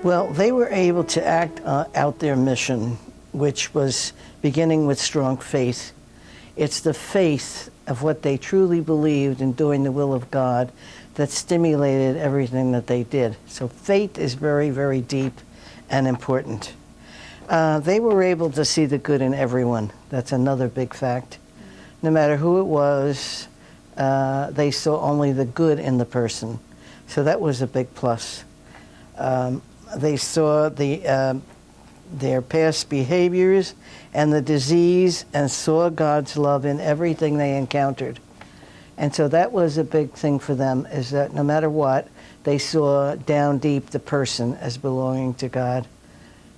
Well, they were able to act out their mission, which was beginning with strong faith. It's the faith of what they truly believed in doing the will of God that stimulated everything that they did. So faith is very, very deep and important. They were able to see the good in everyone. That's another big fact. No matter who it was, they saw only the good in the person. So that was a big plus. They saw their past behaviors and the disease and saw God's love in everything they encountered. And so that was a big thing for them, is that no matter what, they saw down deep the person as belonging to God.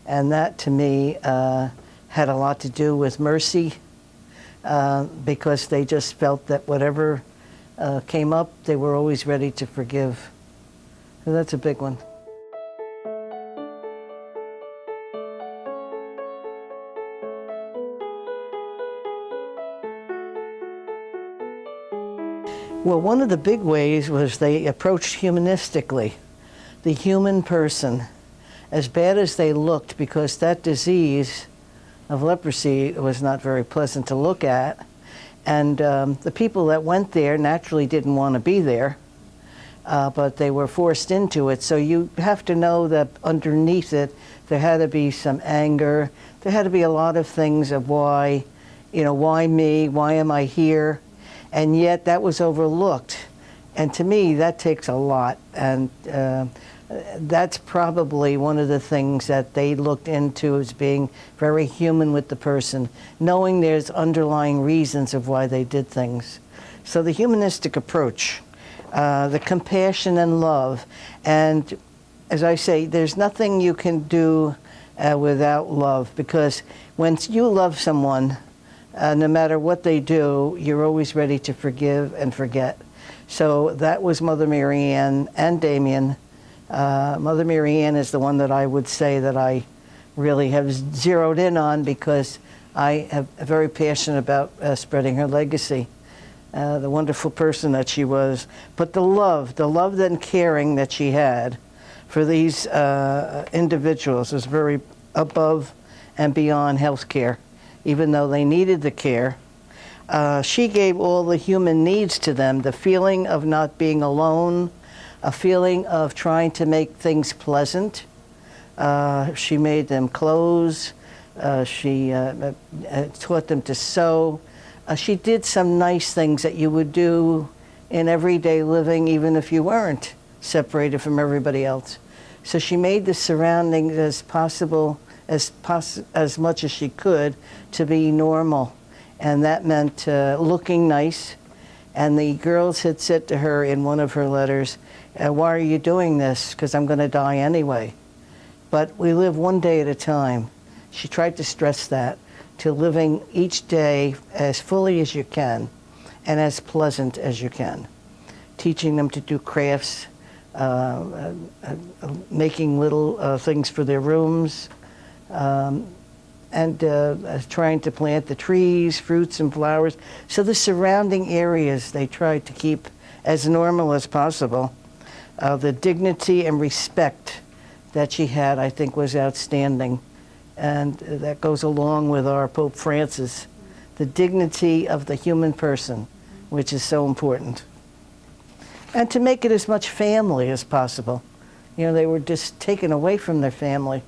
And that, to me, had a lot to do with mercy, because they just felt that whatever came up, they were always ready to forgive. So that's a big one. Well, one of the big ways was they approached humanistically, the human person, as bad as they looked, because that disease of leprosy was not very pleasant to look at. And the people that went there naturally didn't want to be there, but they were forced into it. So you have to know that underneath it, there had to be some anger. There had to be a lot of things of why, why me? Why am I here? And yet that was overlooked. And to me, that takes a lot. And that's probably one of the things that they looked into, as being very human with the person, knowing there's underlying reasons of why they did things. So the humanistic approach, the compassion and love. And as I say, there's nothing you can do without love, because when you love someone, no matter what they do, you're always ready to forgive and forget. So that was Mother Marianne and Damien. Mother Marianne is the one that I would say that I really have zeroed in on, because I am very passionate about spreading her legacy, the wonderful person that she was. But the love and caring that she had for these individuals was very above and beyond health care. Even though they needed the care, she gave all the human needs to them, the feeling of not being alone, a feeling of trying to make things pleasant. She made them clothes. She taught them to sew. She did some nice things that you would do in everyday living, even if you weren't separated from everybody else. So she made the surroundings as possible, as much as she could, to be normal. And that meant looking nice. And the girls had said to her in one of her letters, why are you doing this? Because I'm going to die anyway. But we live one day at a time. She tried to stress that, to living each day as fully as you can and as pleasant as you can. Teaching them to do crafts, making little things for their rooms, and trying to plant the trees, fruits and flowers. So the surrounding areas they tried to keep as normal as possible. The dignity and respect that she had, I think, was outstanding. And that goes along with our Pope Francis, the dignity of the human person, which is so important. And to make it as much family as possible. They were just taken away from their family.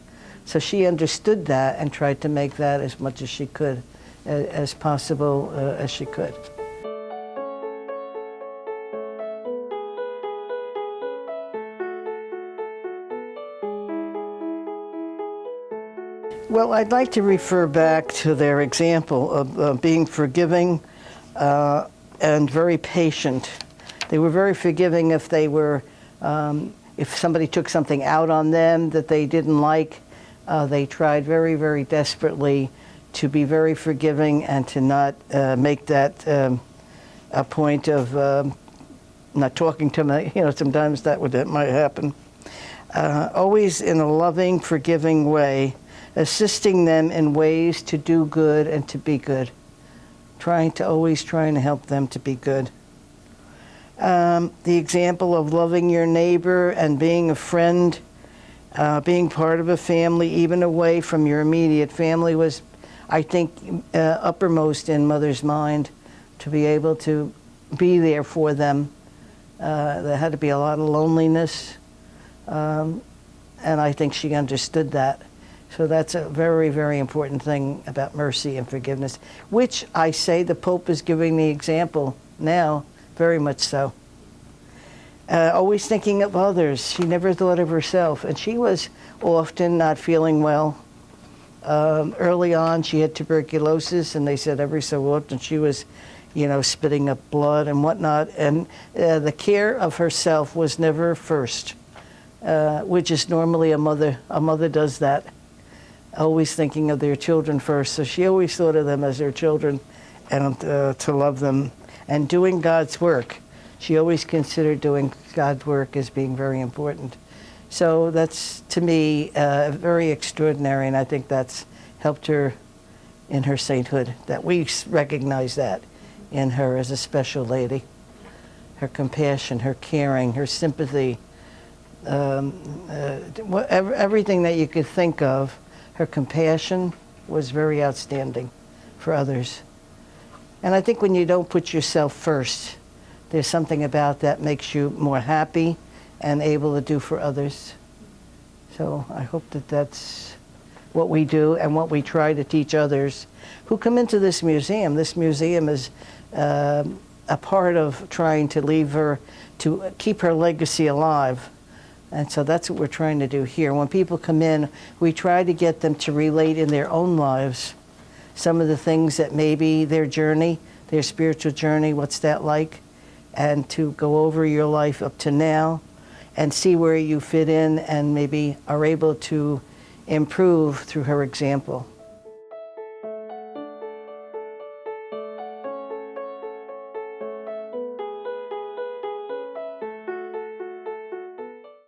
So she understood that and tried to make that as much as she could, as possible as she could. Well, I'd like to refer back to their example of being forgiving and very patient. They were very forgiving if they were, if somebody took something out on them that they didn't like. They tried very, very desperately to be very forgiving and to not make that a point of not talking to me. Sometimes that might happen. Always in a loving, forgiving way, assisting them in ways to do good and to be good. Always trying to help them to be good. The example of loving your neighbor and being a friend. Being part of a family, even away from your immediate family, was, I think, uppermost in Mother's mind, to be able to be there for them. There had to be a lot of loneliness, and I think she understood that. So that's a very, very important thing about mercy and forgiveness, which I say the Pope is giving the example now, very much so. Always thinking of others. She never thought of herself. And she was often not feeling well. Early on, she had tuberculosis, and they said every so often she was, spitting up blood and whatnot. And the care of herself was never first, which is normally a mother does that, always thinking of their children first. So she always thought of them as her children and to love them. And doing God's work. She always considered doing God's work as being very important. So that's, to me, very extraordinary, and I think that's helped her in her sainthood, that we recognize that in her as a special lady. Her compassion, her caring, her sympathy, everything that you could think of, her compassion was very outstanding for others. And I think when you don't put yourself first, there's something about that makes you more happy and able to do for others. So I hope that that's what we do and what we try to teach others who come into this museum. This museum is a part of trying to keep her legacy alive. And so that's what we're trying to do here. When people come in, we try to get them to relate in their own lives some of the things that maybe their journey, their spiritual journey, what's that like? And to go over your life up to now and see where you fit in and maybe are able to improve through her example.